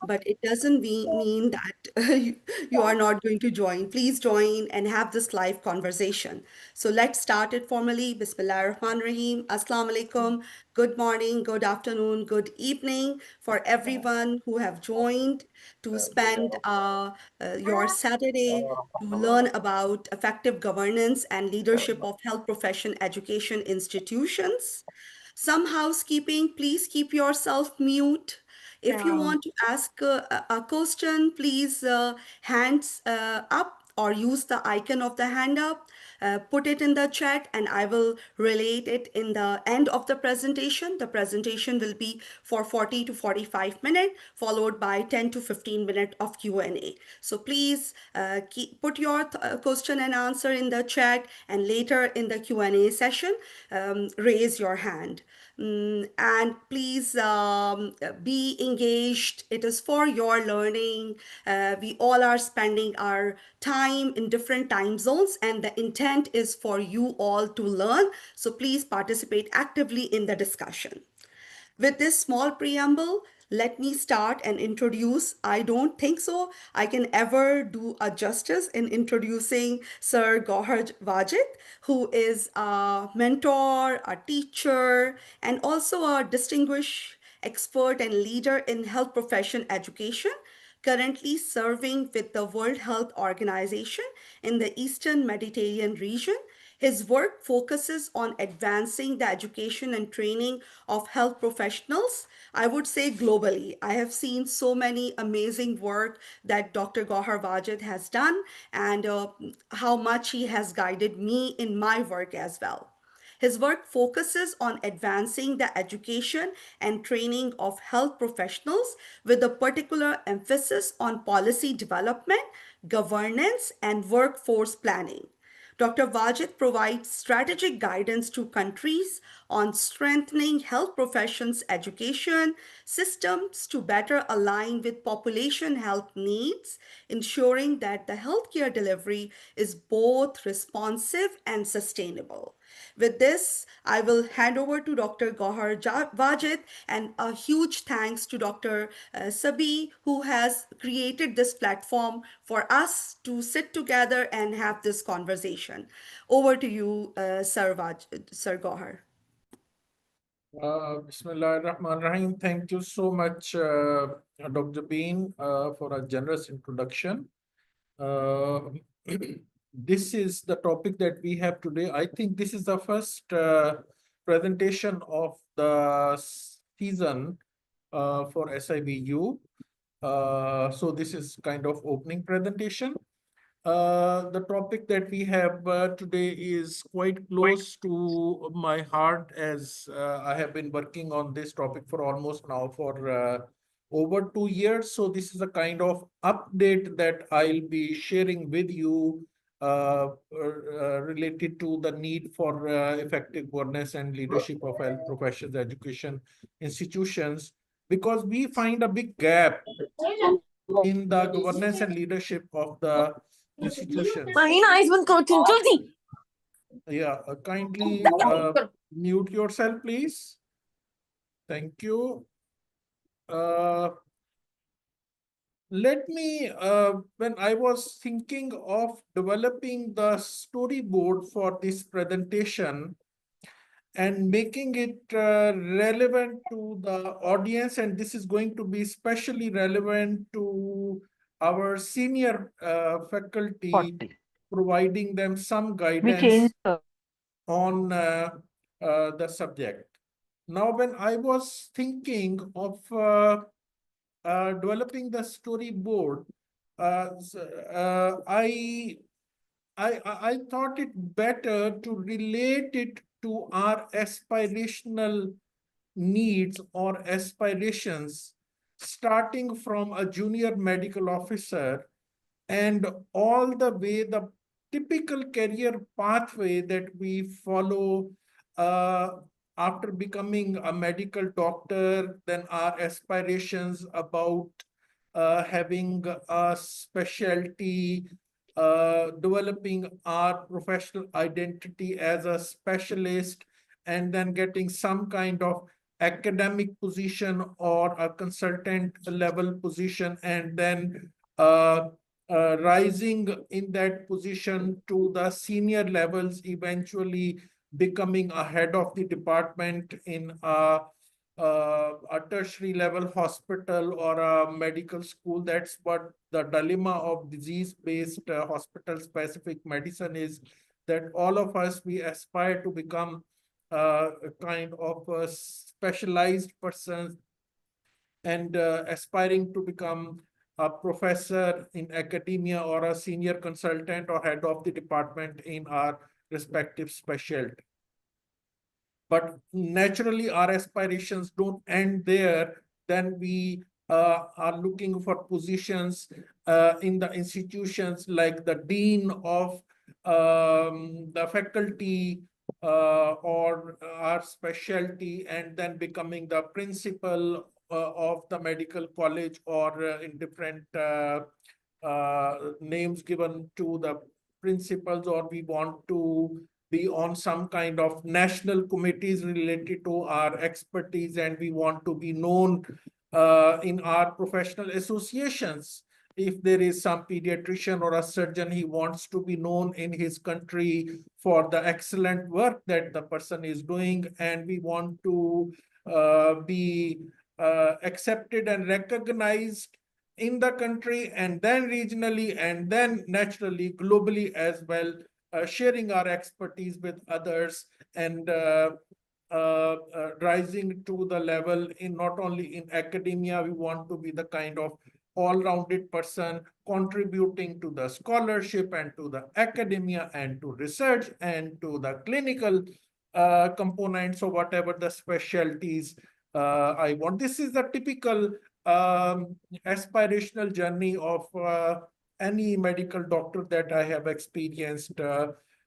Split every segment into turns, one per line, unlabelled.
but it doesn't mean that you are not going to join. Please join and have this live conversation. So let's start it formally. Bismillah ar-Rahman Rahim. Assalamu alaikum. Good morning, good afternoon, good evening for everyone who have joined to spend your Saturday to learn about effective governance and leadership of health profession education institutions. Some housekeeping, please keep yourself mute. If you want to ask a question, please hands up or use the icon of the hand up. Put it in the chat and I will relate it in the end of the presentation. The presentation will be for 40 to 45 minutes, followed by 10 to 15 minutes of Q&A. So please put your question and answer in the chat, and later in the Q&A session, raise your hand. And please be engaged. It is for your learning. We all are spending our time in different time zones, and the intent is for you all to learn. So please participate actively in the discussion. With this small preamble, let me start and introduce. I don't think so I can ever do a justice in introducing Sir Gowhar Wajid, who is a mentor, a teacher, and also a distinguished expert and leader in health profession education, currently serving with the World Health Organization in the Eastern Mediterranean region. His work focuses on advancing the education and training of health professionals, I would say globally. I have seen so many amazing work that Dr. Gowhar Wajid has done, and how much he has guided me in my work as well. His work focuses on advancing the education and training of health professionals with a particular emphasis on policy development, governance, and workforce planning. Dr. Wajid provides strategic guidance to countries on strengthening health professions education systems to better align with population health needs, ensuring that the healthcare delivery is both responsive and sustainable. With this, I will hand over to Dr. Gowhar Wajid, and a huge thanks to Dr. Sabi, who has created this platform for us to sit together and have this conversation. Over to you, Sir Gowhar.
Bismillah ar-Rahman Rahim. Thank you so much, Dr. Jabeen, for a generous introduction. This is the topic that we have today. I think this is the first presentation of the season for SIBU. So this is kind of opening presentation. The topic that we have today is quite close to my heart, as I have been working on this topic for almost now for over 2 years. So this is a kind of update that I'll be sharing with you related to the need for effective governance and leadership of health professions education institutions, because we find a big gap in the governance and leadership of the institutions. Yeah, kindly mute yourself, please. Thank you. Let me, when I was thinking of developing the storyboard for this presentation and making it relevant to the audience, and this is going to be especially relevant to our senior faculty,
40.
providing them some guidance on the subject. Now, when I was thinking of developing the storyboard, I thought it better to relate it to our aspirational needs or aspirations, starting from a junior medical officer and all the way the typical career pathway that we follow after becoming a medical doctor, then our aspirations about having a specialty, developing our professional identity as a specialist, and then getting some kind of academic position or a consultant level position, and then uh, rising in that position to the senior levels, eventually becoming a head of the department in a tertiary level hospital or a medical school. That's what the dilemma of disease-based hospital-specific medicine is, that all of us, we aspire to become a kind of a specialized person, and aspiring to become a professor in academia or a senior consultant or head of the department in our respective specialty. But naturally, our aspirations don't end there. Then we are looking for positions in the institutions like the dean of the faculty or our specialty, and then becoming the principal of the medical college, or in different names given to the principals, or we want to be on some kind of national committees related to our expertise, and we want to be known in our professional associations. If there is some pediatrician or a surgeon, he wants to be known in his country for the excellent work that the person is doing, and we want to be accepted and recognized in the country, and then regionally, and then naturally globally as well, sharing our expertise with others, and rising to the level in not only in academia. We want to be the kind of all-rounded person contributing to the scholarship and to the academia and to research and to the clinical components of whatever the specialties I want. This is the typical aspirational journey of any medical doctor that I have experienced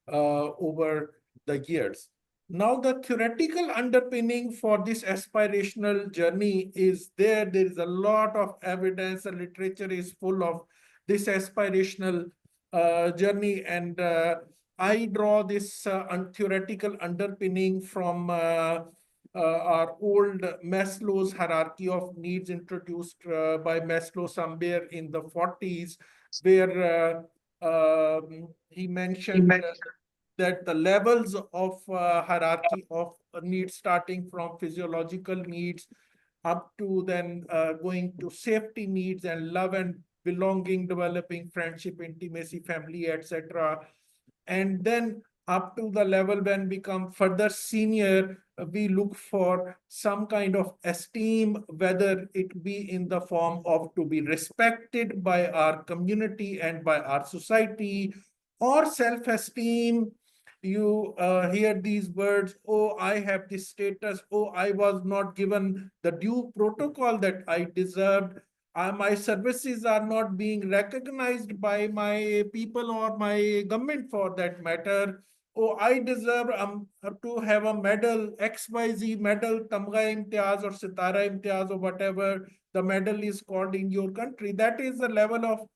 over the years. Now, the theoretical underpinning for this aspirational journey is there. There is a lot of evidence. The literature is full of this aspirational journey, and I draw this theoretical underpinning from our old Maslow's hierarchy of needs, introduced by Maslow somewhere in the 40s, where he mentioned that the levels of hierarchy of needs, starting from physiological needs up to then going to safety needs and love and belonging, developing friendship, intimacy, family, etc. And then up to the level when become further senior, we look for some kind of esteem, whether it be in the form of to be respected by our community and by our society, or self-esteem. You hear these words, oh, I have this status, oh, I was not given the due protocol that I deserved, my services are not being recognized by my people or my government for that matter. Oh, I deserve to have a medal, XYZ medal, Tamga Imtiaz or Sitara Imtiaz or whatever the medal is called in your country. That is the level of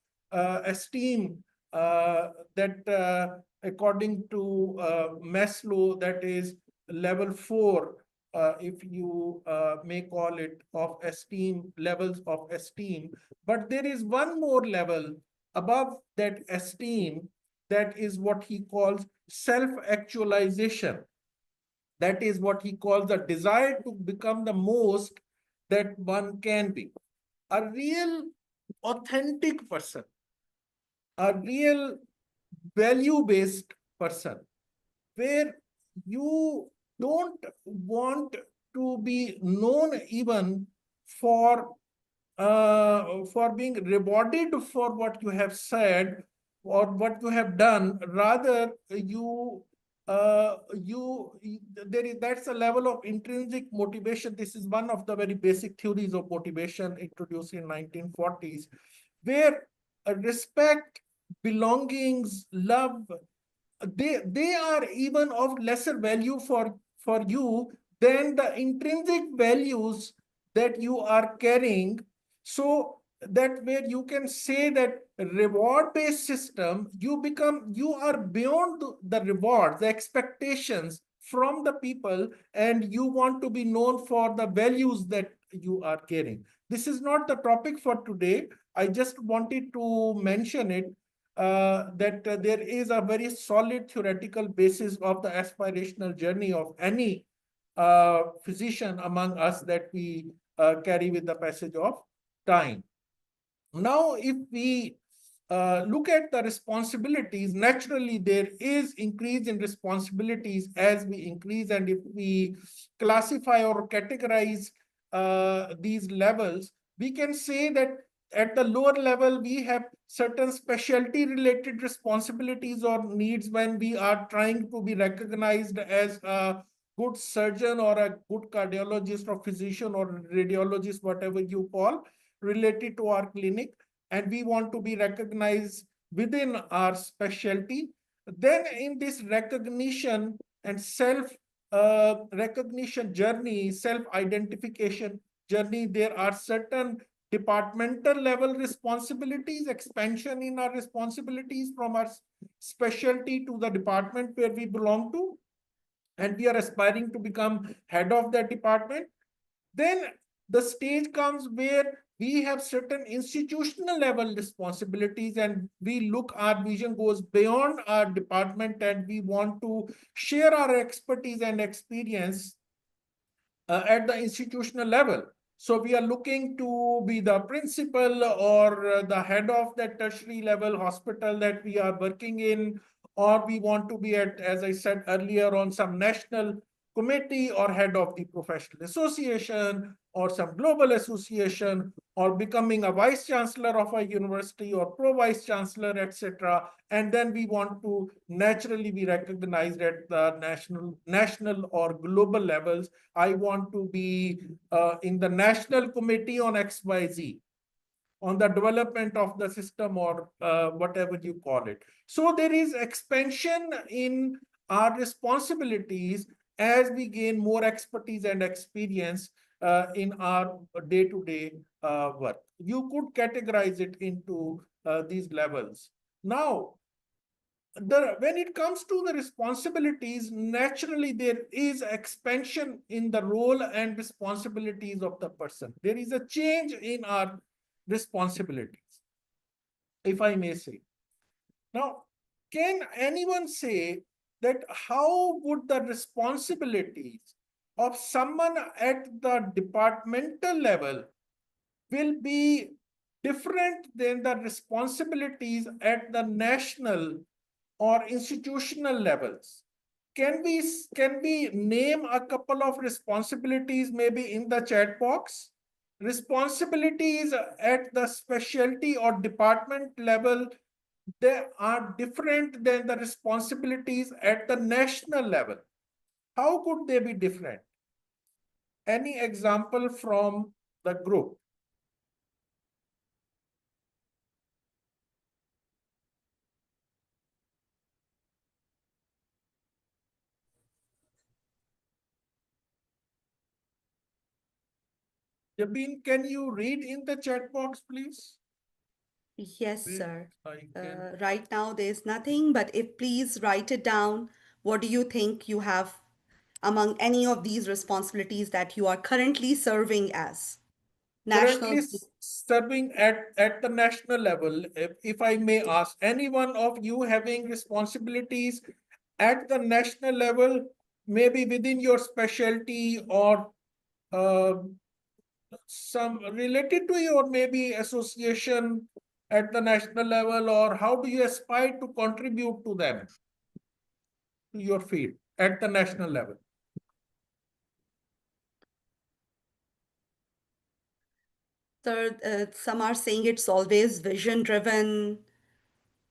esteem that according to Maslow, that is level 4, if you may call it, of esteem, levels of esteem. But there is one more level above that esteem, that is what he calls self-actualization. That is what he calls the desire to become the most that one can be. A real, authentic person, a real value-based person, where you don't want to be known even for being rewarded for what you have said or what you have done. Rather, there is, that's a level of intrinsic motivation. This is one of the very basic theories of motivation introduced in 1940s, where respect, belongings, love, they are even of lesser value for you than the intrinsic values that you are carrying. So that where you can say that reward based system, you are beyond the rewards, the expectations from the people, and you want to be known for the values that you are carrying. This is not the topic for today. I just wanted to mention it, that there is a very solid theoretical basis of the aspirational journey of any physician among us that we carry with the passage of time. Now, if we look at the responsibilities, naturally there is increase in responsibilities as we increase, and if we classify or categorize these levels, we can say that at the lower level we have certain specialty related responsibilities or needs when we are trying to be recognized as a good surgeon or a good cardiologist or physician or radiologist, whatever you call, related to our clinic, and we want to be recognized within our specialty. Then in this recognition and self recognition journey, self identification journey, there are certain departmental level responsibilities, expansion in our responsibilities from our specialty to the department where we belong to, and we are aspiring to become head of that department. Then the stage comes where we have certain institutional level responsibilities, and we look, our vision goes beyond our department, and we want to share our expertise and experience at the institutional level. So we are looking to be the principal or the head of that tertiary level hospital that we are working in, or we want to be at, as I said earlier, on some national committee or head of the professional association or some global association, or becoming a vice chancellor of a university or pro vice chancellor, etc. And then we want to naturally be recognized at the national or global levels. I want to be in the national committee on XYZ, on the development of the system, or whatever you call it. So there is expansion in our responsibilities as we gain more expertise and experience in our day-to-day work. You could categorize it into these levels. Now, when it comes to the responsibilities, naturally there is expansion in the role and responsibilities of the person. There is a change in our responsibilities, if I may say. Now, can anyone say that how would the responsibilities of someone at the departmental level will be different than the responsibilities at the national or institutional levels? Can we name a couple of responsibilities maybe in the chat box? Responsibilities at the specialty or department level, they are different than the responsibilities at the national level. How could they be different? Any example from the group? Jabeen, can you read in the chat box, please?
Yes,
Wait,
sir.
I can.
Right now, there's nothing, but if please write it down. What do you think you have among any of these responsibilities that you are currently serving as?
Currently
National,
serving at the national level, if I may ask, any one of you having responsibilities at the national level, maybe within your specialty or uh, some related to your maybe association at the national level, or how do you aspire to contribute to them, to your field at the national level?
sir, some are saying it's always vision driven,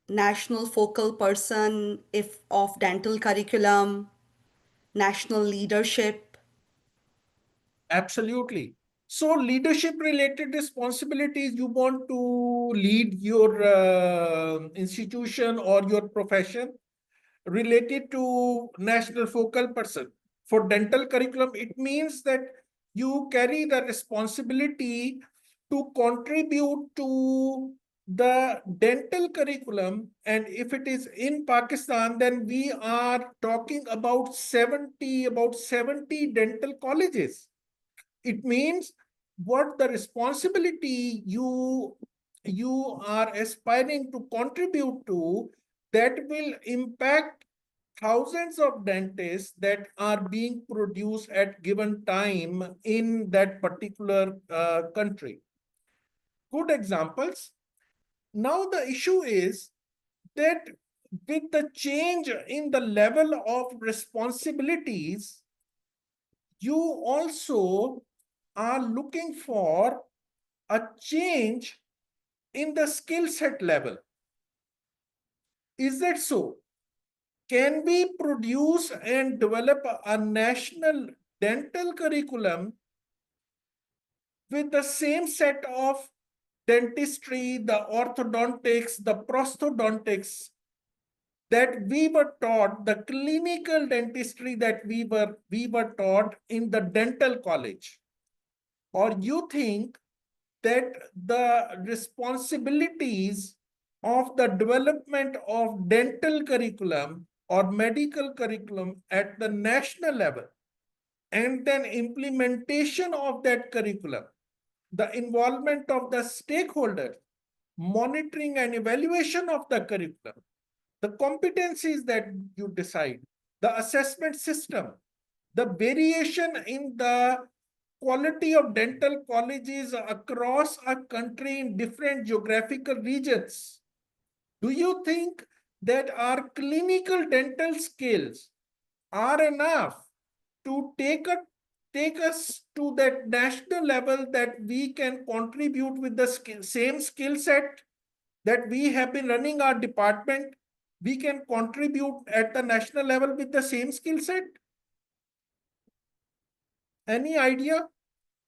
national focal person, if of dental curriculum, national leadership.
Absolutely. So leadership related responsibilities, you want to lead your institution or your profession related to national focal person. For dental curriculum, it means that you carry the responsibility to contribute to the dental curriculum, and if it is in Pakistan, then we are talking about 70 dental colleges. It means what the responsibility you are aspiring to contribute to, that will impact thousands of dentists that are being produced at given time in that particular country. Good examples. Now the issue is that with the change in the level of responsibilities, you also are looking for a change in the skill set level. Is that so? Can we produce and develop a national dental curriculum with the same set of dentistry, the orthodontics, the prosthodontics that we were taught, the clinical dentistry that we were taught in the dental college? Or you think that the responsibilities of the development of dental curriculum or medical curriculum at the national level, and then implementation of that curriculum, the involvement of the stakeholders, monitoring and evaluation of the curriculum, the competencies that you decide, the assessment system, the variation in the quality of dental colleges across a country in different geographical regions. Do you think that our clinical dental skills are enough to take us to that national level, that we can contribute with the same skill set that we have been running our department? We can contribute at the national level with the same skill set? Any idea?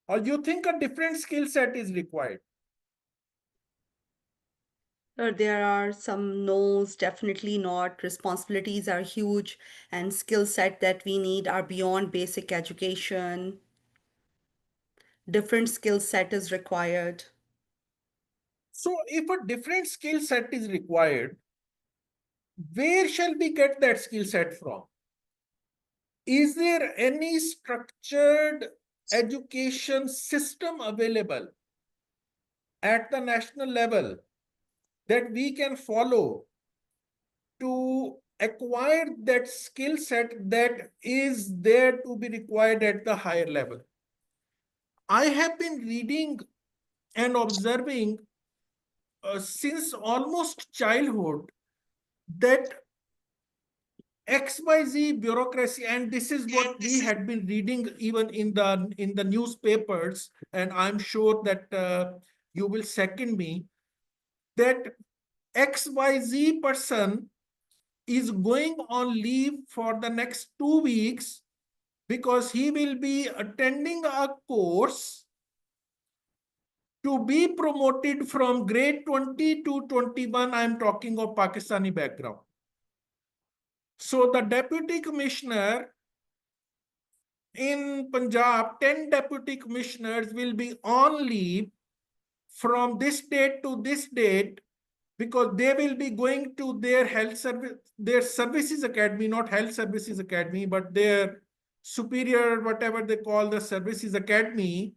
Or you think a different skill set is required?
There are some no's, definitely not. Responsibilities are huge, and skill set that we need are beyond basic education. Different skill set is required.
So if a different skill set is required, where shall we get that skill set from? Is there any structured education system available at the national level that we can follow to acquire that skill set that is there to be required at the higher level? I have been reading and observing since almost childhood that XYZ bureaucracy, and this is what we had been reading even in the newspapers, and I'm sure that you will second me, that XYZ person is going on leave for the next 2 weeks because he will be attending a course to be promoted from grade 20 to 21. I'm talking of Pakistani background. So the deputy commissioner in Punjab, 10 deputy commissioners will be on leave from this date to this date, because they will be going to their health service, their services academy, not health services academy, but their superior, whatever they call the services academy,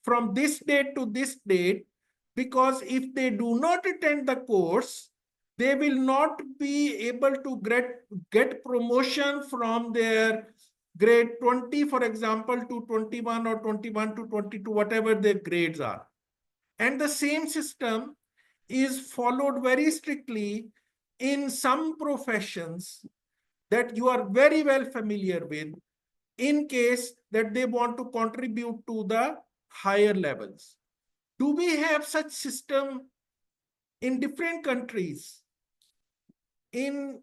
from this date to this date, because if they do not attend the course, they will not be able to get promotion from their grade 20, for example, to 21, or 21 to 22, whatever their grades are. And the same system is followed very strictly in some professions that you are very well familiar with, in case that they want to contribute to the higher levels. Do we have such system in different countries? In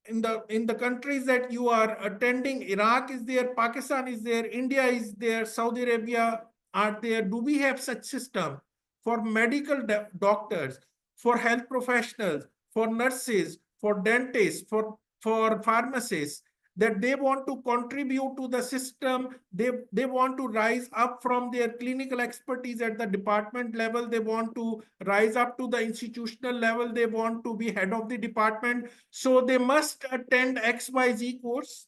in the countries that you are attending, Iraq is there, Pakistan is there, India is there, Saudi Arabia are there. Do we have such system for medical doctors, for health professionals, for nurses, for dentists, for pharmacists? that they want to contribute to the system. They want to rise up from their clinical expertise at the department level. They want to rise up to the institutional level. They want to be head of the department. So they must attend XYZ course,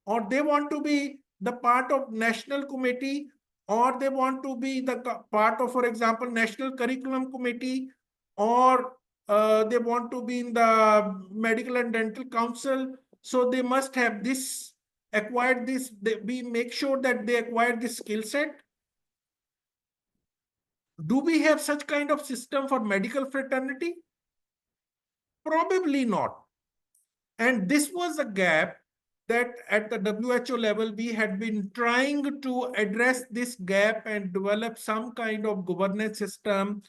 or they want to be the part of national committee, or they want to be the part of, for example, national curriculum committee, or they want to be in the medical and dental council. So they must have this, acquired this, we make sure that they acquire this skill set. Do we have such kind of system for medical fraternity? Probably not. And this was a gap that at the WHO level, we had been trying to address this gap and develop some kind of governance system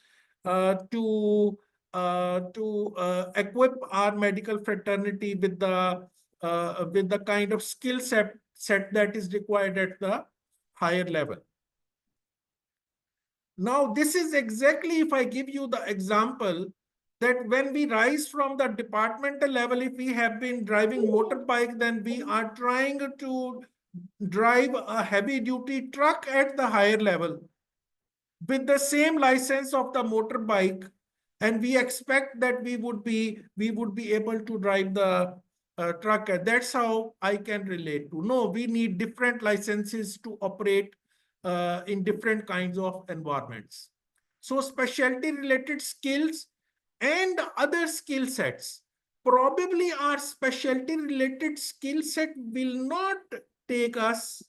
to equip our medical fraternity with the kind of skill set that is required at the higher level. Now, this is exactly, if I give you the example, that when we rise from the departmental level, if we have been driving motorbike, then we are trying to drive a heavy duty truck at the higher level with the same license of the motorbike, and we expect that we would be able to drive the truck. That's how I can relate to. No, we need different licenses to operate in different kinds of environments. So specialty related skills and other skill sets, probably our specialty related skill set will not take us,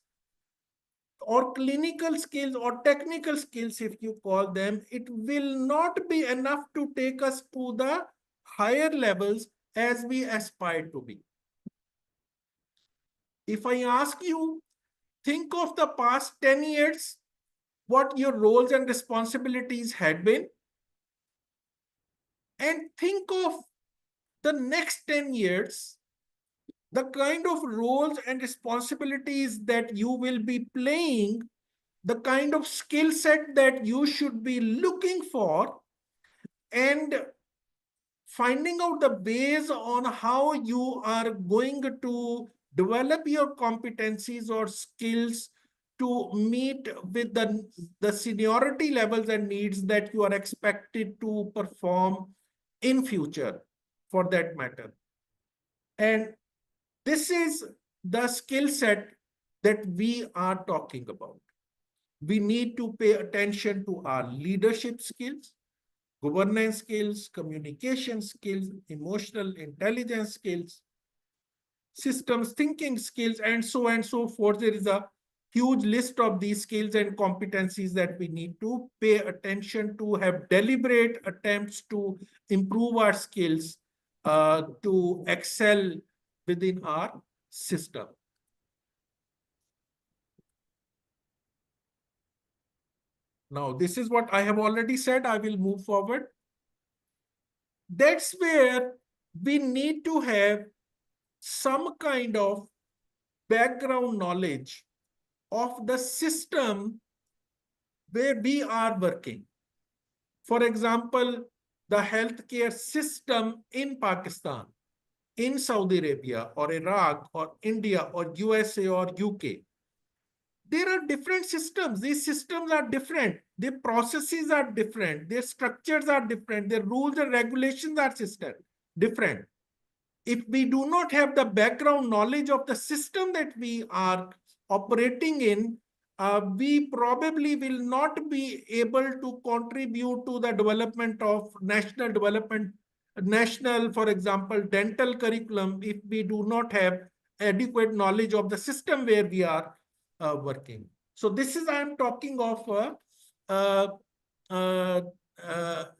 or clinical skills or technical skills, if you call them, it will not be enough to take us to the higher levels as we aspire to be. If I ask you, think of the past 10 years, what your roles and responsibilities had been, and think of the next 10 years, the kind of roles and responsibilities that you will be playing, the kind of skill set that you should be looking for, and finding out the ways on how you are going to develop your competencies or skills to meet with the seniority levels and needs that you are expected to perform in future, for that matter. And this is the skill set that we are talking about. We need to pay attention to our leadership skills, governance skills, communication skills, emotional intelligence skills, systems thinking skills, and so forth. There is a huge list of these skills and competencies that we need to pay attention to, have deliberate attempts to improve our skills to excel within our system. Now, this is what I have already said. I will move forward. That's where we need to have some kind of background knowledge of the system where we are working. For example, the healthcare system in Pakistan, in Saudi Arabia, or Iraq, or India, or USA, or UK. There are different systems. These systems are different. Their processes are different. Their structures are different. Their rules and regulations are different. If we do not have the background knowledge of the system that we are operating in, we probably will not be able to contribute to the development of national, for example, dental curriculum, if we do not have adequate knowledge of the system where we are working. So this is, I am talking of uh, uh,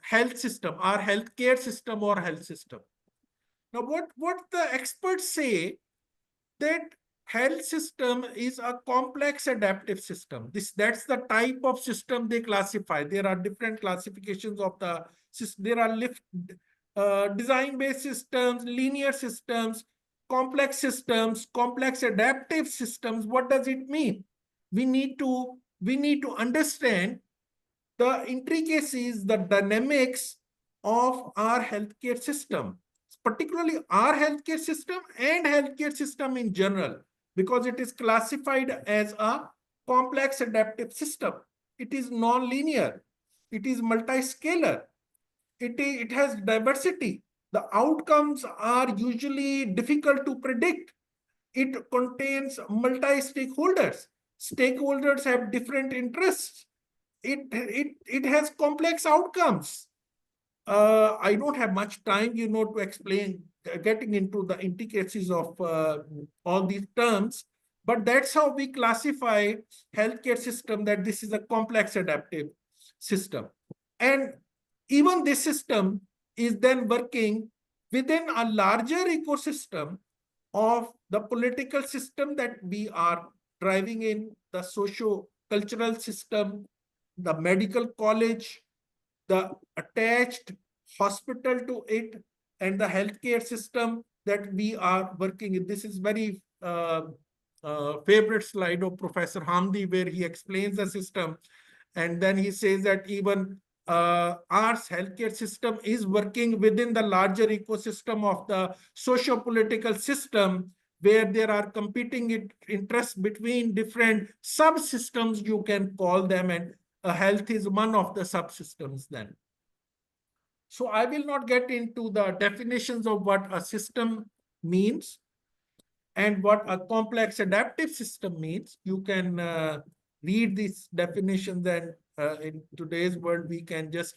health system, our healthcare system or health system. Now, what the experts say, that health system is a complex adaptive system. That's the type of system they classify. There are different classifications of the system. There are design-based systems, linear systems, complex adaptive systems. What does it mean? We need to understand the intricacies, the dynamics of our healthcare system. particularly our healthcare system and healthcare system in general, because it is classified as a complex adaptive system. It is non-linear. It is multiscalar. It has diversity. The outcomes are usually difficult to predict. It contains multi-stakeholders. Stakeholders have different interests. It has complex outcomes. I don't have much time, to explain, getting into the intricacies of all these terms, but that's how we classify healthcare system, that this is a complex adaptive system. And even this system is then working within a larger ecosystem of the political system that we are driving in, the socio-cultural system, the medical college, the attached hospital to it, and the healthcare system that we are working in. This is very favorite slide of Professor Hamdi, where he explains the system. And then he says that even our healthcare system is working within the larger ecosystem of the socio-political system, where there are competing interests between different subsystems, you can call them, and health is one of the subsystems then. So I will not get into the definitions of what a system means and what a complex adaptive system means. You can read these definitions, and in today's world, we can just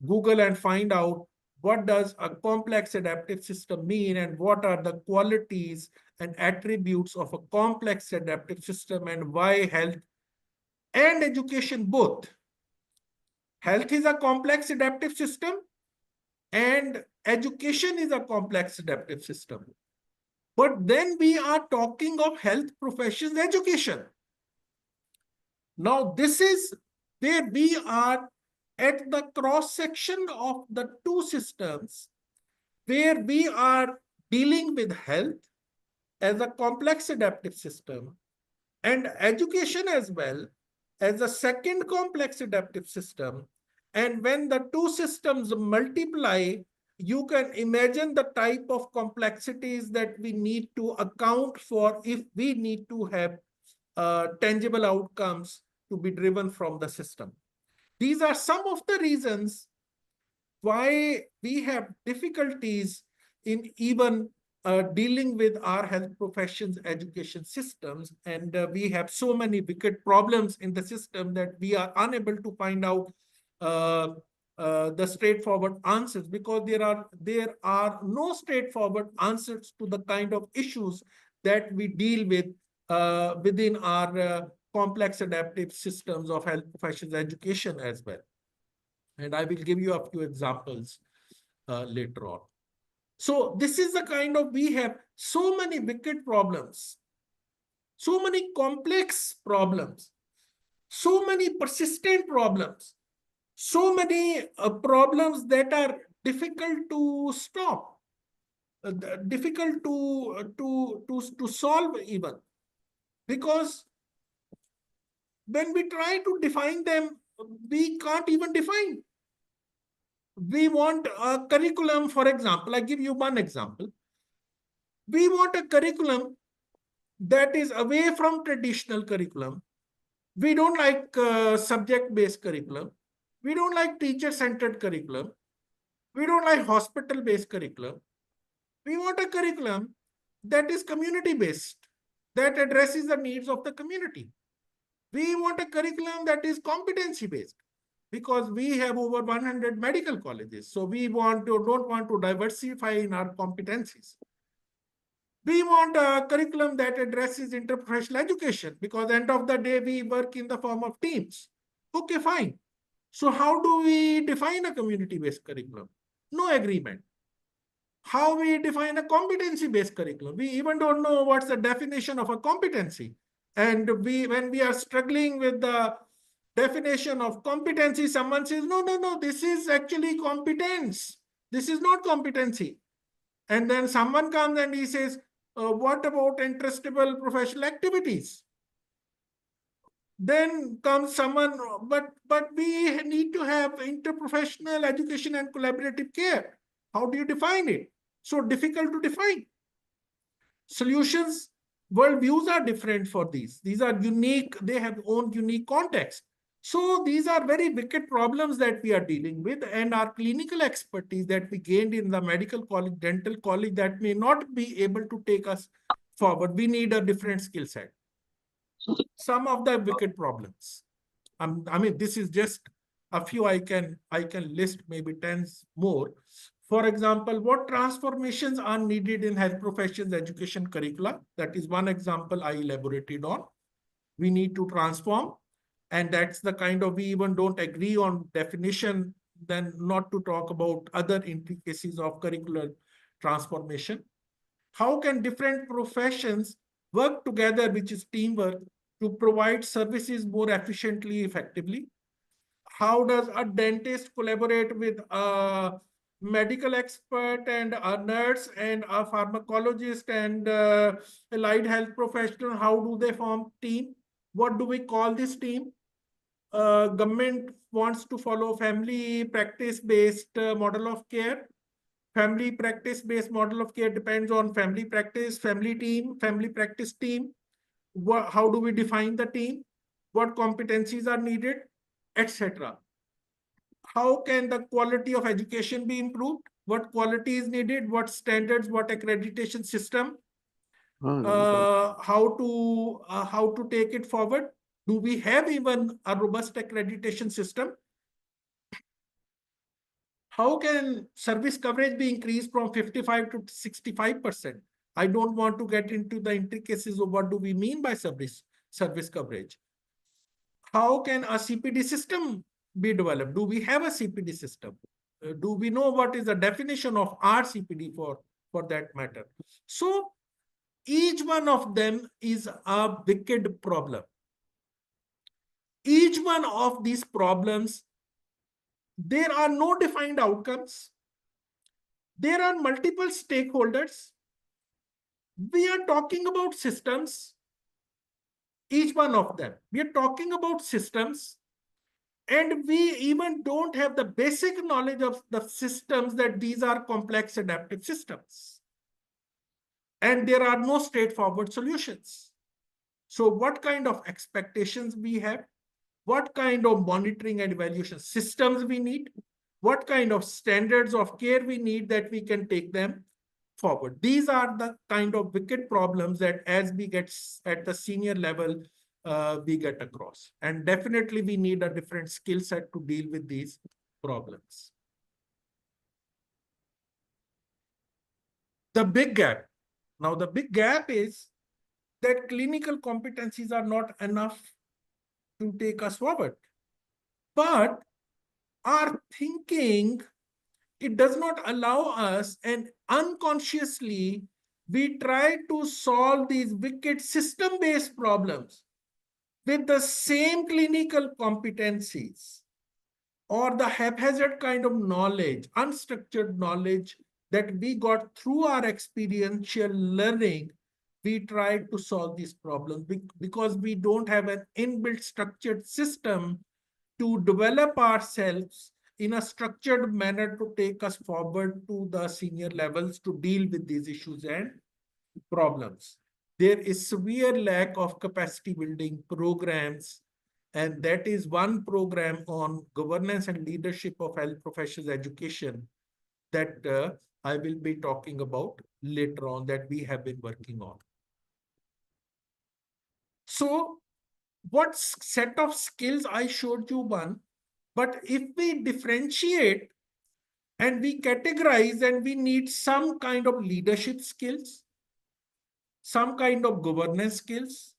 Google and find out what does a complex adaptive system mean and what are the qualities and attributes of a complex adaptive system, and why health and education both. Health is a complex adaptive system and education is a complex adaptive system. But then we are talking of health professions education. Now, this is where we are at the cross section of the two systems, where we are dealing with health as a complex adaptive system and education as well as a second complex adaptive system. And when the two systems multiply, you can imagine the type of complexities that we need to account for if we need to have tangible outcomes to be driven from the system. These are some of the reasons why we have difficulties in even dealing with our health professions education systems, and we have so many wicked problems in the system that we are unable to find out uh, the straightforward answers, because there are no straightforward answers to the kind of issues that we deal with within our complex adaptive systems of health professions education as well. And I will give you a few examples later on. So this is the kind of, we have so many wicked problems, so many complex problems, so many persistent problems, so many problems that are difficult to stop, difficult to solve even, because when we try to define them, we can't even define. We want a curriculum, for example, I give you one example. We want a curriculum that is away from traditional curriculum. We don't like subject-based curriculum. We don't like teacher-centered curriculum. We don't like hospital-based curriculum. We want a curriculum that is community-based, that addresses the needs of the community. We want a curriculum that is competency-based, because we have over 100 medical colleges. So we don't want to diversify in our competencies. We want a curriculum that addresses interprofessional education, because end of the day, we work in the form of teams. Okay, fine. So how do we define a community-based curriculum? No agreement. How we define a competency-based curriculum? We even don't know what's the definition of a competency. And when we are struggling with the definition of competency, someone says, no, this is actually competence. This is not competency. And then someone comes and he says, what about interestable professional activities? Then comes someone, but we need to have interprofessional education and collaborative care. How do you define it? So difficult to define. Solutions, worldviews are different for these. These are unique, they have own unique context. So these are very wicked problems that we are dealing with, and our clinical expertise that we gained in the medical college, dental college, that may not be able to take us forward. We need a different skill set. Some of the wicked problems. I mean, this is just a few. I can list maybe tens more. For example, what transformations are needed in health professions education curricula? That is one example I elaborated on. We need to transform, and that's the kind of, we even don't agree on definition, then not to talk about other intricacies of curricular transformation. How can different professions work together, which is teamwork, to provide services more efficiently, effectively? How does a dentist collaborate with a medical expert and a nurse and a pharmacologist and allied health professional? How do they form team? What do we call this team? Government wants to follow family practice based model of care. Family practice based model of care depends on family practice, family team, family practice team. How do we define the team? What competencies are needed, etc. How can the quality of education be improved? What quality is needed? What standards? What accreditation system? How to take it forward? Do we have even a robust accreditation system? How can service coverage be increased from 55 to 65%? I don't want to get into the intricacies of what do we mean by service coverage. How can a CPD system be developed? Do we have a CPD system? Do we know what is the definition of RCPD for that matter? So each one of them is a wicked problem. Each one of these problems, there are no defined outcomes. There are multiple stakeholders. We are talking about systems, each one of them. We are talking about systems, and we even don't have the basic knowledge of the systems, that these are complex adaptive systems. And there are no straightforward solutions. So what kind of expectations we have? What kind of monitoring and evaluation systems we need? What kind of standards of care we need that we can take them forward? These are the kind of wicked problems that as we get at the senior level, we get across. And definitely we need a different skill set to deal with these problems. The big gap. Now, the big gap is that clinical competencies are not enough to take us forward. But our thinking, it does not allow us, and unconsciously, we try to solve these wicked system-based problems with the same clinical competencies or the haphazard kind of knowledge, unstructured knowledge that we got through our experiential learning. We try to solve these problems because we don't have an inbuilt structured system to develop ourselves in a structured manner to take us forward to the senior levels to deal with these issues and problems. There is severe lack of capacity building programs, and that is one program on governance and leadership of health professionals education that I will be talking about later on, that we have been working on. So what set of skills I showed you one, but if we differentiate and we categorize, and we need some kind of leadership skills, some kind of governance skills,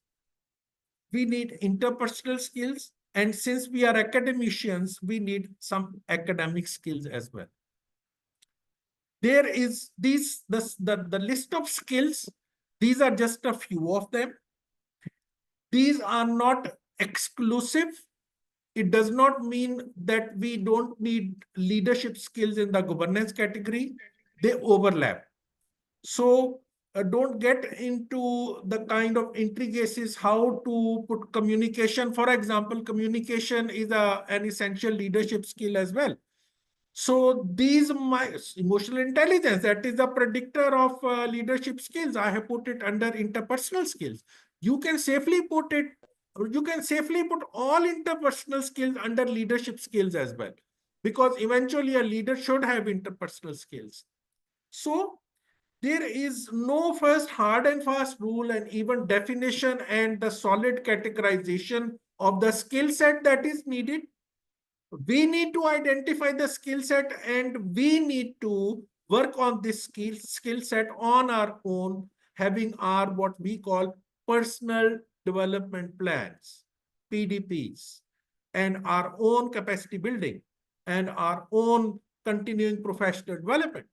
we need interpersonal skills, and since we are academicians, we need some academic skills as well. There is the list of skills. These are just a few of them. These are not exclusive. It does not mean that we don't need leadership skills in the governance category. They overlap. So don't get into the kind of intricacies how to put communication. For example, communication is an essential leadership skill as well. So these my emotional intelligence, that is a predictor of leadership skills. I have put it under interpersonal skills. You can safely put it, you can safely put all interpersonal skills under leadership skills as well, because eventually a leader should have interpersonal skills. So there is no first hard and fast rule and even definition and the solid categorization of the skill set that is needed. We need to identify the skill set and we need to work on this skill set on our own, having our what we call personal development plans, PDPs, and our own capacity building and our own continuing professional development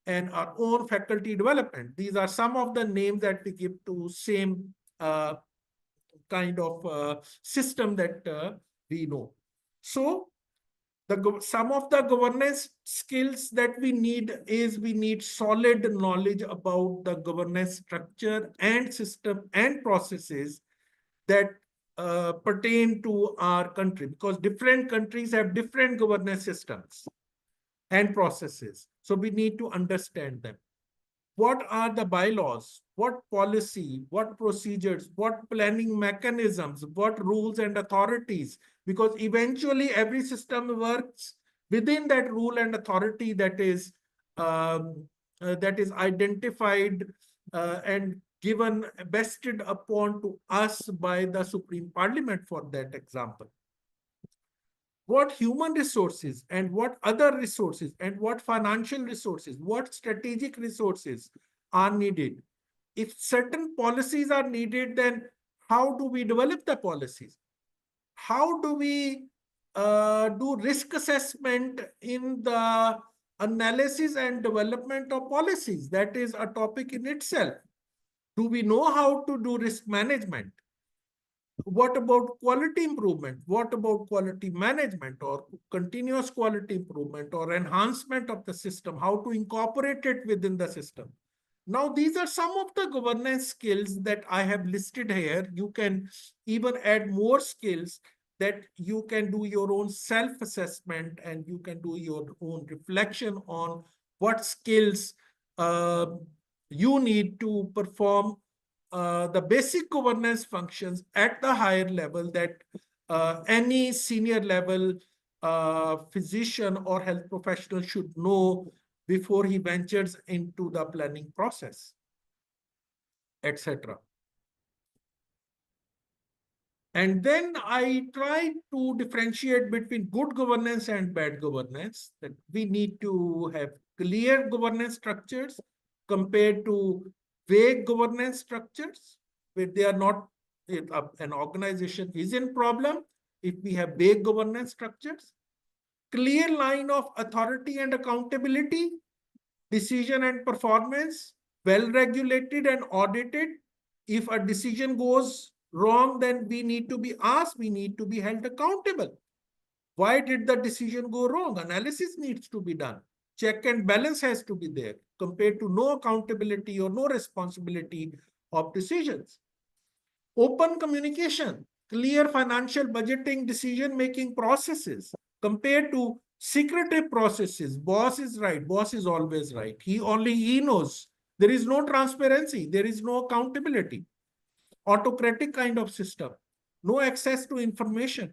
and our own faculty development. These are some of the names that we give to same kind of system that we know. So some of the governance skills that we need is we need solid knowledge about the governance structure and system and processes that pertain to our country, because different countries have different governance systems and processes. So we need to understand them. What are the bylaws, what policy, what procedures, what planning mechanisms, what rules and authorities, because eventually every system works within that rule and authority that is identified and given vested upon to us by the Supreme Parliament, for that example. What human resources and what other resources and what financial resources, what strategic resources are needed. If certain policies are needed, then how do we develop the policies? How do we do risk assessment in the analysis and development of policies? That is a topic in itself. Do we know how to do risk management? What about quality improvement? What about quality management or continuous quality improvement or enhancement of the system? How to incorporate it within the system? Now, these are some of the governance skills that I have listed here. You can even add more skills that you can do your own self-assessment and you can do your own reflection on what skills uh, you need to perform the basic governance functions at the higher level that any senior level physician or health professional should know before he ventures into the planning process, etc. And then I try to differentiate between good governance and bad governance, that we need to have clear governance structures compared to vague governance structures, where they are not, if an organization is in problem, if we have vague governance structures, clear line of authority and accountability, decision and performance, well regulated and audited. If a decision goes wrong, then we need to be asked, we need to be held accountable. Why did the decision go wrong? Analysis needs to be done. Check and balance has to be there compared to no accountability or no responsibility of decisions. Open communication, clear financial budgeting decision-making processes compared to secretive processes. Boss is right. Boss is always right. He knows. There is no transparency. There is no accountability. Autocratic kind of system. No access to information.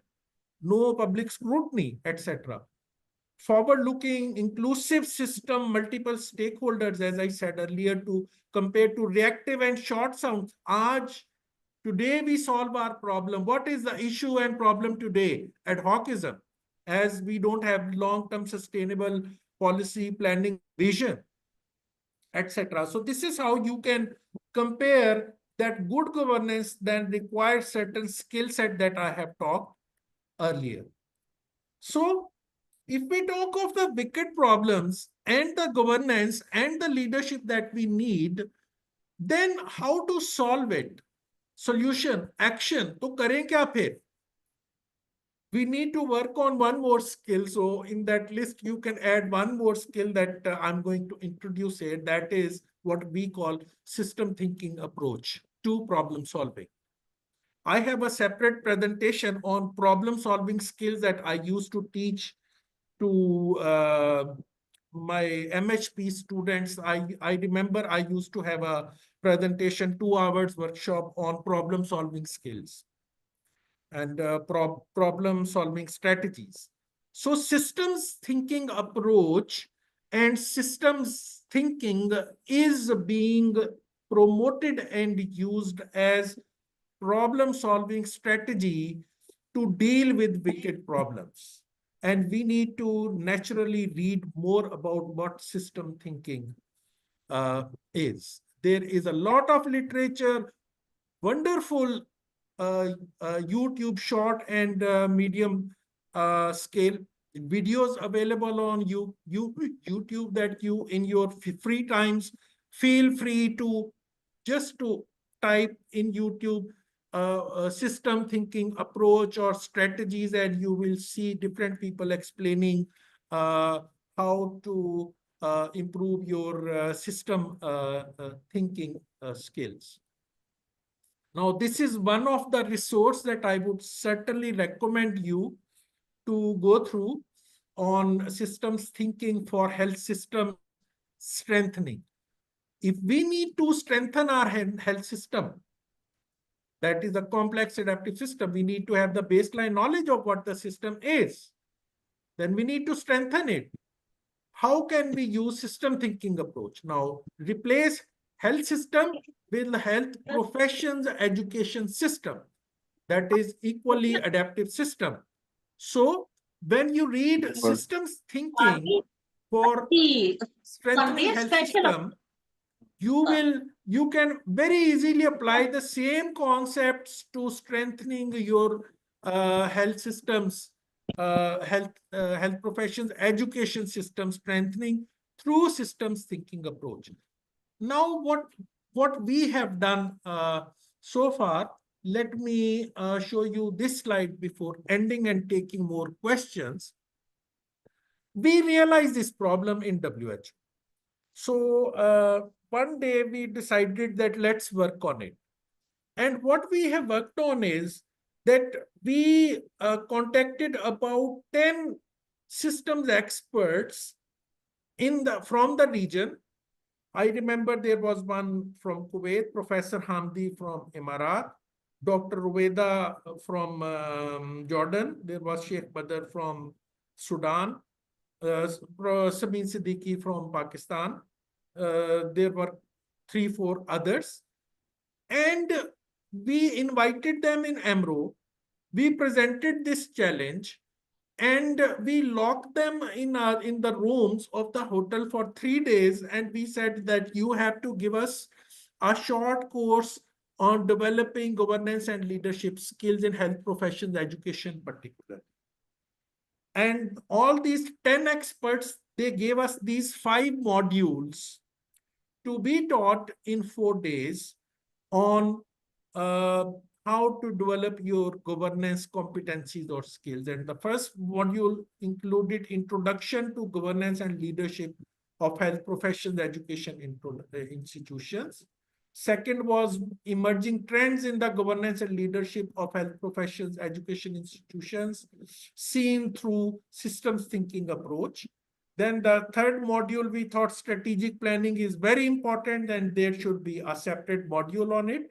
No public scrutiny, etc. Forward-looking, inclusive system, multiple stakeholders, as I said earlier, to compare to reactive and short sounds. Today we solve our problem. What is the issue and problem today? Ad hocism, as we don't have long-term sustainable policy planning vision, etc. So this is how you can compare that good governance then requires certain skill set that I have talked earlier. So if we talk of the wicked problems and the governance and the leadership that we need, then how to solve it? Solution, action. तो करें क्या फिर? We need to work on one more skill. So in that list, you can add one more skill that I'm going to introduce here. That is what we call system thinking approach to problem solving. I have a separate presentation on problem solving skills that I used to teach to my MHP students. I remember I used to have a presentation, 2 hours workshop on problem solving skills and problem solving strategies. So systems thinking approach and systems thinking is being promoted and used as problem solving strategy to deal with wicked problems. And we need to naturally read more about what system thinking uh, is. There is a lot of literature, wonderful uh, YouTube short and medium scale videos available on YouTube that you in your free times feel free to just to type in YouTube system thinking approach or strategies, and you will see different people explaining uh, how to improve your system thinking skills. Now, this is one of the resource that I would certainly recommend you to go through on systems thinking for health systems strengthening. If we need to strengthen our health system, that is a complex adaptive system, we need to have the baseline knowledge of what the system is. Then we need to strengthen it. How can we use system thinking approach? Now, replace health system with health professions education system that is equally adaptive system. So when you read systems thinking for strengthening health system, you can very easily apply the same concepts to strengthening your health systems, health professions education system strengthening through systems thinking approach. Now what we have done so far, let me show you this slide before ending and taking more questions. We realized this problem in WHO. So one day we decided that let's work on it. And what we have worked on is that we contacted about 10 systems experts from the region. I remember there was one from Kuwait, Professor Hamdi from Emirat, Dr. Ruweda from Jordan. There was Sheikh Badr from Sudan, Sabeen Siddiqui from Pakistan. There were 3, 4 others. And we invited them in Amro. We presented this challenge and we locked them in the rooms of the hotel for 3 days, and we said that you have to give us a short course on developing governance and leadership skills in health professions education particularly. And all these 10 experts, they gave us these 5 modules to be taught in 4 days on uh, how to develop your governance competencies or skills. And the first module included introduction to governance and leadership of health professions education institutions. Second was emerging trends in the governance and leadership of health professions education institutions seen through systems thinking approach. Then the third module, we thought strategic planning is very important and there should be a separate module on it.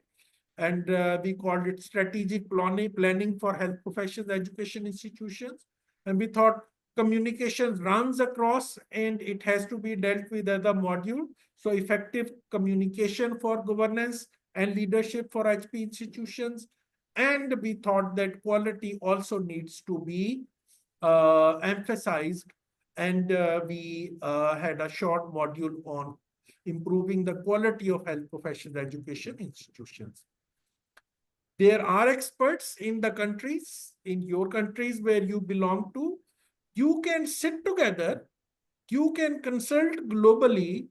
And we called it strategic planning for health professions education institutions. And we thought communication runs across and it has to be dealt with as a module. So effective communication for governance and leadership for HP institutions. And we thought that quality also needs to be emphasized. And we had a short module on improving the quality of health professions education institutions. There are experts in the countries, in your countries where you belong to. You can sit together, you can consult globally,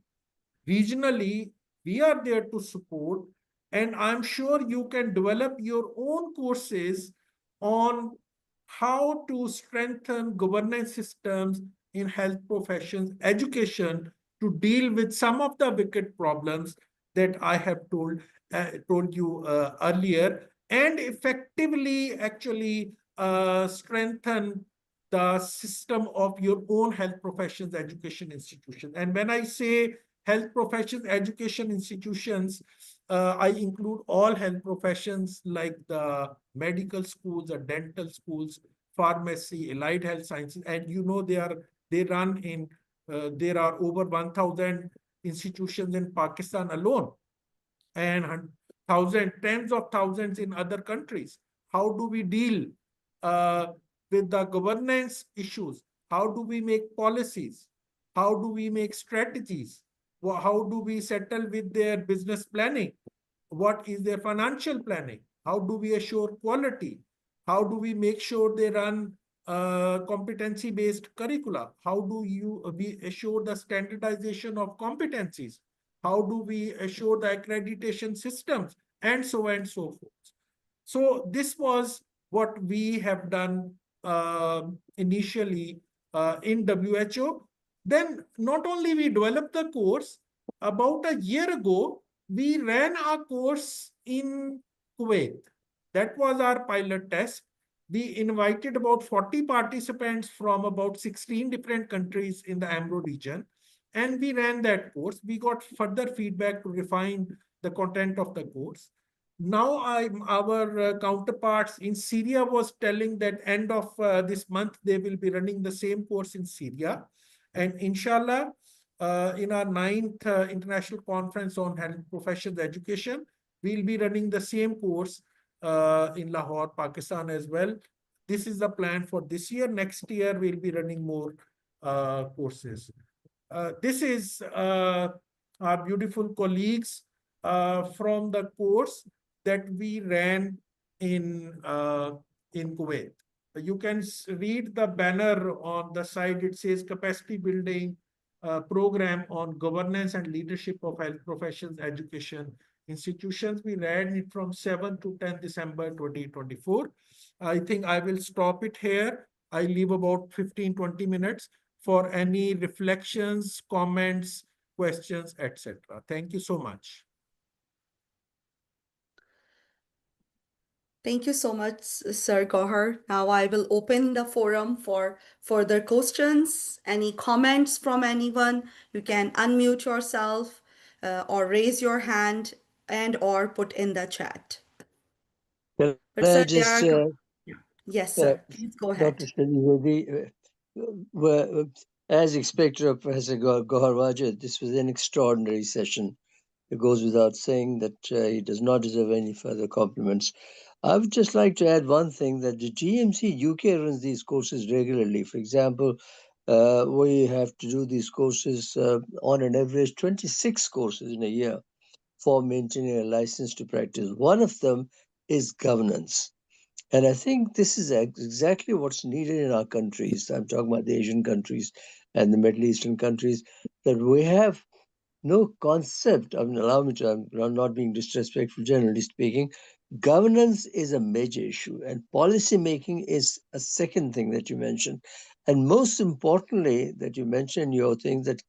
regionally. We are there to support, and I'm sure you can develop your own courses on how to strengthen governance systems in health professions education to deal with some of the wicked problems that I have told you earlier, and effectively actually strengthen the system of your own health professions education institution. And when I say health professions education institutions, I include all health professions like the medical schools, the dental schools, pharmacy, allied health sciences, and they run in there are over 1,000 institutions in Pakistan alone, and tens of thousands in other countries. How do we deal uh, with the governance issues? How do we make policies? How do we make strategies? How do we settle with their business planning? What is their financial planning? How do we assure quality? How do we make sure they run competency based curricula? How do we assure the standardization of competencies? How do we assure the accreditation systems, and so on and so forth? So this was what we have done initially in WHO. Then not only we developed the course, about a year ago, we ran our course in Kuwait. That was our pilot test. We invited about 40 participants from about 16 different countries in the AMRO region, and we ran that course. We got further feedback to refine the content of the course. Now our counterparts in Syria was telling that end of this month they will be running the same course in Syria, and inshallah in our ninth international conference on health professions education, we'll be running the same course in Lahore, Pakistan as well. This is the plan for this year. Next year we'll be running more courses. This is our beautiful colleagues from the course that we ran in Kuwait. You can read the banner on the side. It says capacity building program on governance and leadership of health professions education institutions. We ran it from 7 to 10 December 2024. I think I will stop it here. I leave about 15-20 minutes for any reflections, comments, questions, etc. Thank you so much.
Thank you so much, Sir Gowhar. Now I will open the forum for further questions. Any comments from anyone? You can unmute yourself or raise your hand and or put in the chat.
Can
But
I
sir,
just,
there are yes,
uh,
sir. Please go
Dr.
ahead.
Shadi, as expected of Professor Gowhar Wajid, this was an extraordinary session. It goes without saying that he does not deserve any further compliments. I would just like to add one thing, that the GMC UK runs these courses regularly. For example, we have to do these courses on an average 26 courses in a year for maintaining a license to practice. One of them is governance. And I think this is exactly what's needed in our countries. I'm talking about the Asian countries and the Middle Eastern countries, that we have no concept. I mean, allow me to, I'm not being disrespectful, generally speaking. Governance is a major issue, and policy making is a second thing that you mentioned. And most importantly, that you mentioned your thing, that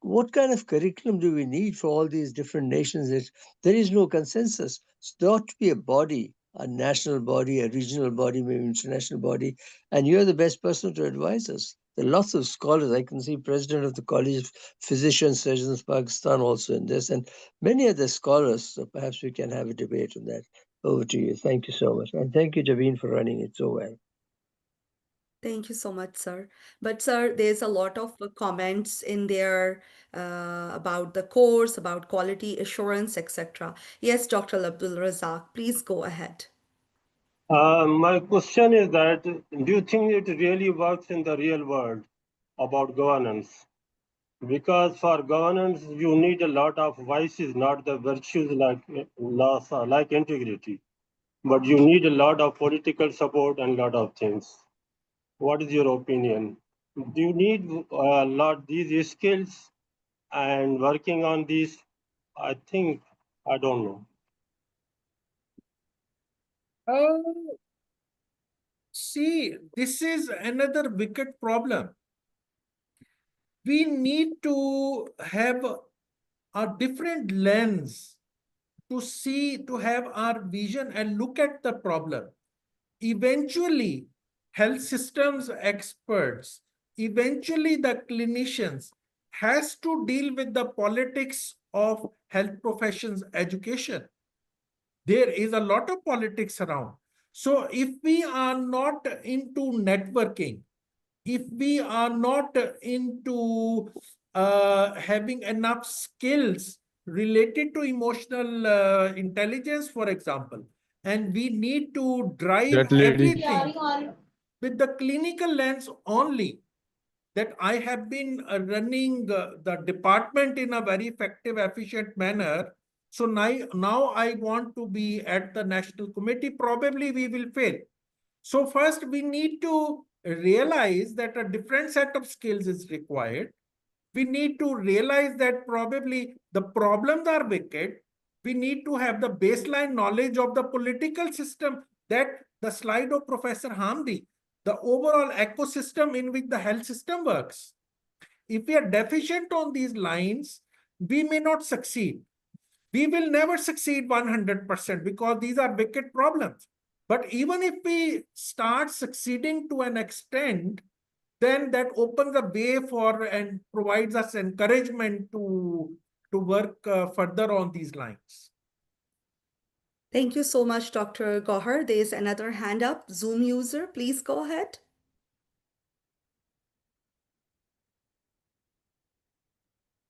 what kind of curriculum do we need for all these different nations? There is no consensus. There ought to be a body, a national body, a regional body, maybe international body, and you're the best person to advise us. There are lots of scholars. I can see President of the College of Physicians, Surgeons, Pakistan also in this, and many other scholars. So perhaps we can have a debate on that. Over to you. Thank you so much. And thank you, Jabeen, for running it so well.
Thank you so much, sir. But sir, there's a lot of comments in there about the course, about quality assurance, etc. Yes, Dr. Abdul Razak, please go ahead.
My question is that do you think it really works in the real world about governance? Because for governance, you need a lot of vices, not the virtues like loss, like integrity, but you need a lot of political support and a lot of things. What is your opinion? Do you need a lot these skills and working on these? I think I don't know.
Uh, See, this is another wicked problem. We need to have a different lens to see, to have our vision and look at the problem. Eventually, health systems experts, eventually the clinicians, has to deal with the politics of health professions education. There is a lot of politics around. So if we are not into networking, if we are not into having enough skills related to emotional intelligence, for example, and we need to drive
That lady.
everything with the clinical lens only, that I have been running the department in a very effective, efficient manner. So now I want to be at the national committee, probably we will fail. So first we need to realize that a different set of skills is required. We need to realize that probably the problems are wicked. We need to have the baseline knowledge of the political system, that the slide of Professor Hamdi, the overall ecosystem in which the health system works. If we are deficient on these lines, we may not succeed. We will never succeed 100% because these are wicked problems. But even if we start succeeding to an extent, then that opens a way for and provides us encouragement to work further on these lines.
Thank you so much, Dr. Gowhar. There's another hand up. Zoom user, please go ahead.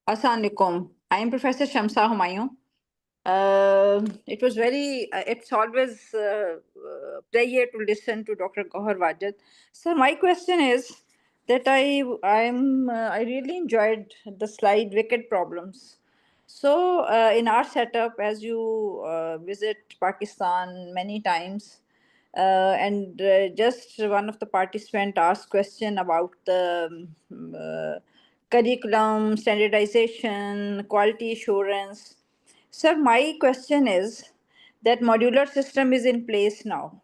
Assalamu alaikum. I am Professor Shamsa Humayun. It was very, it's always pleasure to listen to Dr. Gowhar Wajid. So my question is that I really enjoyed the slide Wicked Problems. So in our setup, as you visit Pakistan many times, and just one of the participants asked question about the curriculum, standardization, quality assurance. Sir, my question is that modular system is in place now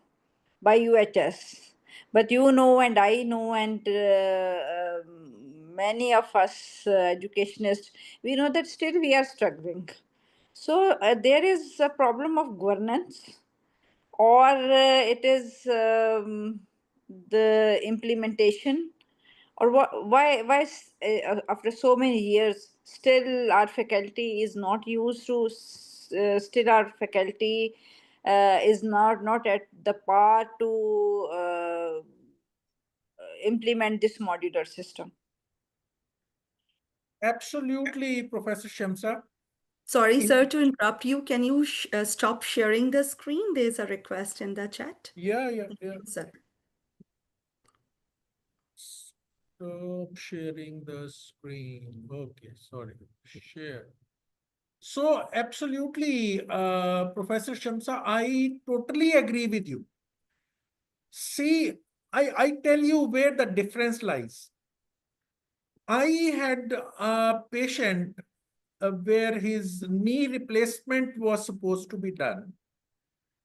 by UHS, but you know, and I know, and many of us educationists, we know that still we are struggling. So there is a problem of governance, or it is the implementation, or why after so many years still our faculty is not used to still our faculty is not at the par to implement this modular system.
Absolutely, Professor Shamsa.
Sorry,
In-
sir, to interrupt you. Can you stop sharing the screen? There's a request in the chat.
Yeah.
Sir.
Stop sharing the screen. Okay, sorry. Share. So absolutely, Professor Shamsa, I totally agree with you. See, I tell you where the difference lies. I had a patient where his knee replacement was supposed to be done.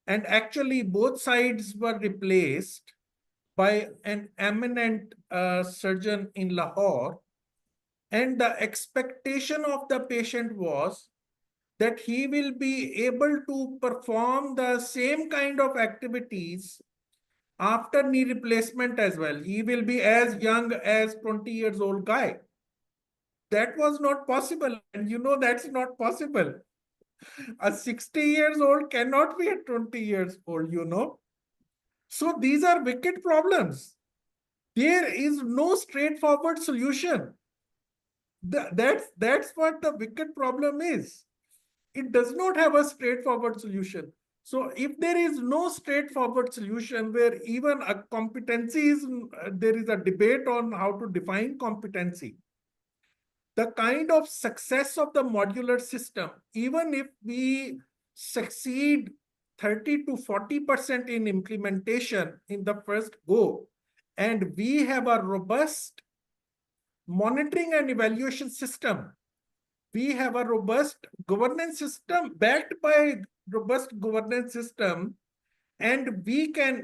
And actually, both sides were replaced by an eminent surgeon in Lahore. And the expectation of the patient was that he will be able to perform the same kind of activities after knee replacement as well. He will be as young as 20 years old guy. That was not possible. And you know that's not possible. A 60 years old cannot be a 20 years old, you know. So these are wicked problems. There is no straightforward solution. That's what the wicked problem is. It does not have a straightforward solution. So if there is no straightforward solution where even a competency is, there is a debate on how to define competency, the kind of success of the modular system, even if we succeed 30 to 40% in implementation in the first go, and we have a robust monitoring and evaluation system, we have a robust governance system backed by robust governance system, and we can,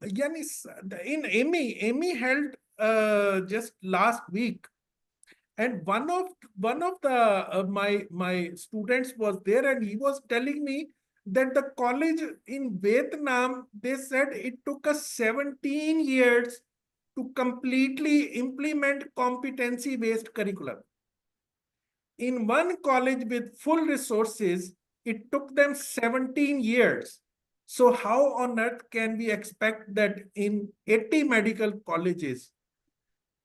Yanis, in AMI held just last week, and one of the my students was there, and he was telling me that the college in Vietnam, they said it took us 17 years to completely implement competency-based curriculum. In one college with full resources, it took them 17 years. So how on earth can we expect that in 80 medical colleges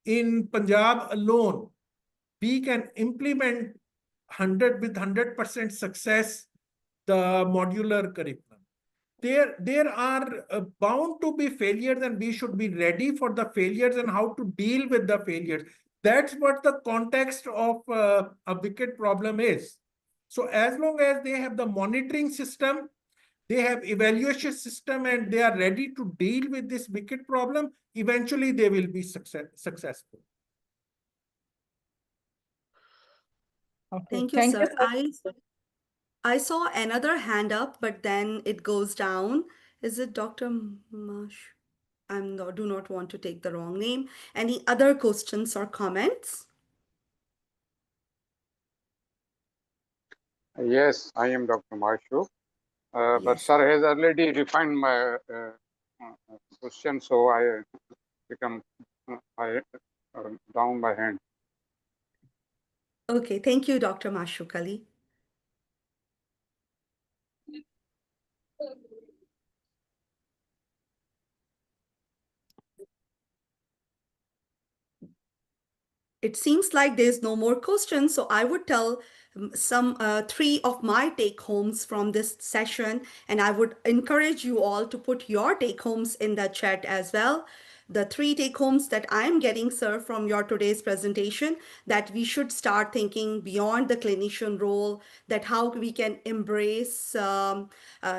in Punjab alone, we can implement 100% success the modular curriculum? There are bound to be failures, and we should be ready for the failures and how to deal with the failures. That's what the context of a wicked problem is. So as long as they have the monitoring system, they have evaluation system, and they are ready to deal with this wicked problem, eventually they will be successful.
Okay.
Thank you,
Thank you,
sir.
sir.
I saw another hand up, but then it goes down. Is it Dr. Mash? Do not want to take the wrong name. Any other questions or comments?
Yes, I am Dr. Marshu. But
Yes.
sir has already refined my question, so I become I down by hand.
Okay, thank you, Dr. Mashukali. It seems like there's no more questions, so I would tell some three of my take homes from this session, and I would encourage you all to put your take homes in the chat as well. The three take homes that I'm getting, sir, from your today's presentation, that we should start thinking beyond the clinician role, that how we can embrace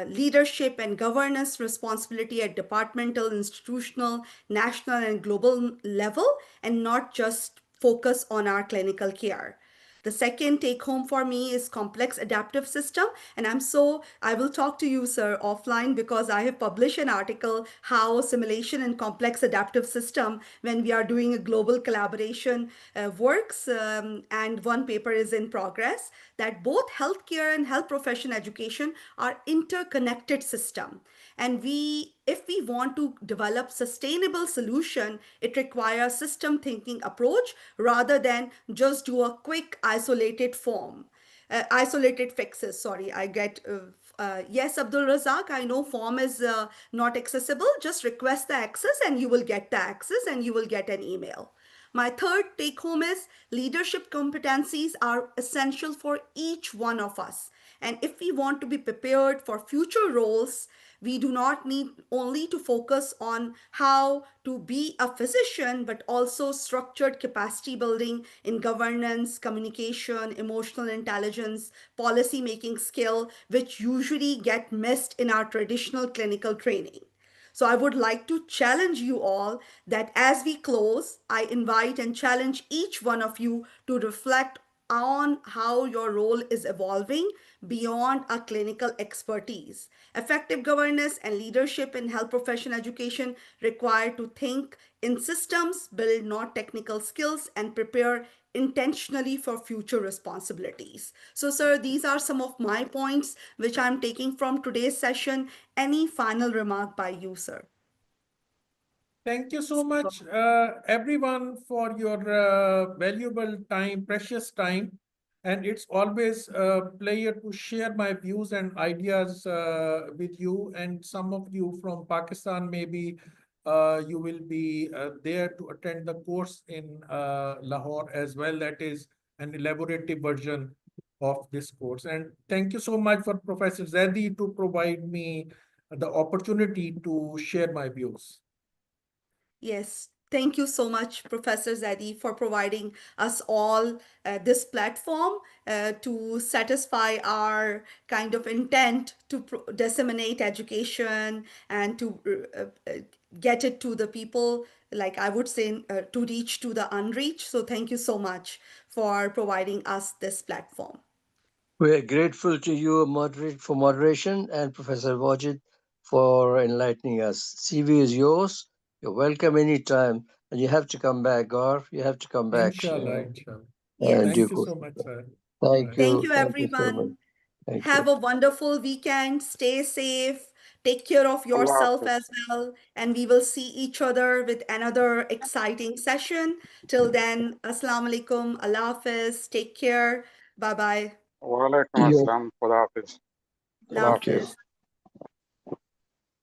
leadership and governance responsibility at departmental, institutional, national, and global level, and not just focus on our clinical care. The second take home for me is complex adaptive system. And I will talk to you, sir, offline, because I have published an article, how simulation and complex adaptive system, when we are doing a global collaboration works, and one paper is in progress, that both healthcare and health profession education are interconnected system. And if we want to develop sustainable solution, it requires system thinking approach rather than just do a quick isolated fixes. Sorry, I get yes, Abdul Razak, I know form is not accessible. Just request the access and you will get the access and you will get an email. My third take home is leadership competencies are essential for each one of us. And if we want to be prepared for future roles, we do not need only to focus on how to be a physician, but also structured capacity building in governance, communication, emotional intelligence, policy making skill, which usually get missed in our traditional clinical training. So I would like to challenge you all that as we close, I invite and challenge each one of you to reflect on how your role is evolving beyond a clinical expertise. Effective governance and leadership in health profession education require to think in systems, build not technical skills, and prepare intentionally for future responsibilities. So, sir, these are some of my points which I'm taking from today's session. Any final remark by you, sir?
Thank you so much, everyone, for your valuable time, precious time. And it's always a pleasure to share my views and ideas with you. And some of you from Pakistan, maybe you will be there to attend the course in Lahore as well. That is an elaborative version of this course. And thank you so much for Professor Zadi to provide me the opportunity to share my views.
Yes, thank you so much, Professor Zadi, for providing us all this platform to satisfy our kind of intent to disseminate education and to get it to the people, like I would say, to reach to the unreached. So thank you so much for providing us this platform.
We are grateful to you, for moderation, and Professor Wajid for enlightening us. CV is yours. You're welcome anytime, and you have to come back, Gaur. You have to come back.
Inshallah, inshallah.
And
Yes.
due
Thank you
course.
so much, sir.
Thank
Bye.
Thank
you.
you,
Thank you so much.
everyone.
Thank
Have
you.
a wonderful weekend. Stay safe. Take care of
Allah
yourself
Hafiz.
as well. And we will see each other with another exciting session. Till then, Assalamu alaikum. Allah Hafiz. Take care. Bye bye.
Wa alaikum
You.
assalam. Khuda Hafiz.
Allah
Thank you.
Hafiz.